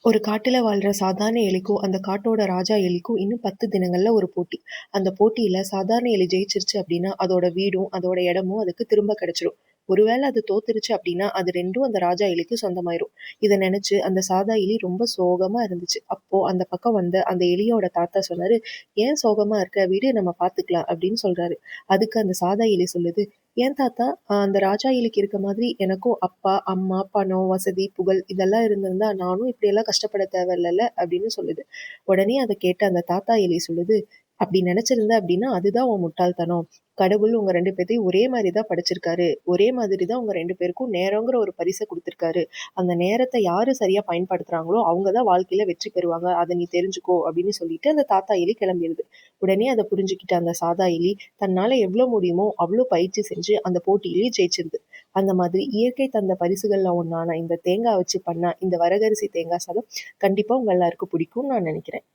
ஒரு காட்டுல வாழ்ற சாதாரண எலிக்கும், அந்த காட்டோட ராஜா எலிக்கும் இன்னும் 10 தினங்கள்ல ஒரு போட்டி. அந்த போட்டியில சாதாரண எலி ஜெயிச்சிருச்சு அப்படின்னா, அதோட வீடும், அதோட இடமும் அதுக்கு திரும்ப கிடைச்சிரும். ஒருவேளை அது தோத்துருச்சு அப்படின்னா, அது 2ம் அந்த ராஜா எலிக்கு சொந்தமாயிரும். இத நினைச்சு அந்த சாதா எலி ரொம்ப சோகமா இருந்துச்சு. அப்போ அந்த பக்கம் வந்த அந்த எலியோட தாத்தா சொன்னாரு, "ஏன் சோகமா இருக்க? விடு, நம்ம பார்த்துக்கலாம்" அப்படின்னு சொல்றாரு. அதுக்கு அந்த சாதா எலி சொல்லுது, "ஏன் தாத்தா, அந்த ராஜா எலிக்கு இருக்க மாதிரி எனக்கும் அப்பா, அம்மா, பணம், வசதி, புகழ் இதெல்லாம் இருந்திருந்தா நானும் இப்படியெல்லாம் கஷ்டப்பட தேவையில்லல்ல" அப்படின்னு சொல்லுது. உடனே அத கேட்ட அந்த தாத்தா எலி சொல்லுது, "அப்படி நினைச்சிருந்த அப்படின்னா அதுதான் உன் முட்டாள்தனம். கடவுள் உங்க 2 பேத்தையும் ஒரே மாரி தான் படைச்சிருக்காரு. ஒரே மாதிரி தான் உங்க 2 பேருக்கும் நேரங்கிற ஒரு பரிச குடுத்திருக்காரு. அந்த நேரத்த யாரு சரியா பயன்படுத்துறாங்களோ அவங்க தான் வாழ்க்கையில வெற்றி பெறுவாங்க. அத நீ தெரிஞ்சுக்கோ" அப்படின்னு சொல்லிட்டு அந்த தாத்தா எலி கிளம்பிருது. உடனே அத புரிஞ்சுக்கிட்ட அந்த சாதா எலி தன்னால எவ்ளோ முடியுமோ அவ்ளோ பயிற்சி செஞ்சு அந்த போட்டியிலேயே ஜெயிச்சிருது. அந்த மாதிரி இயற்கை தந்த பரிசுகள்ல ஒண்ணான இந்த தேங்காய் வச்சு பண்ண இந்த வரகரிசி தேங்காய் சாதம் கண்டிப்பா உங்க எல்லாருக்கும் பிடிக்கும்னு நான் நினைக்கிறேன்.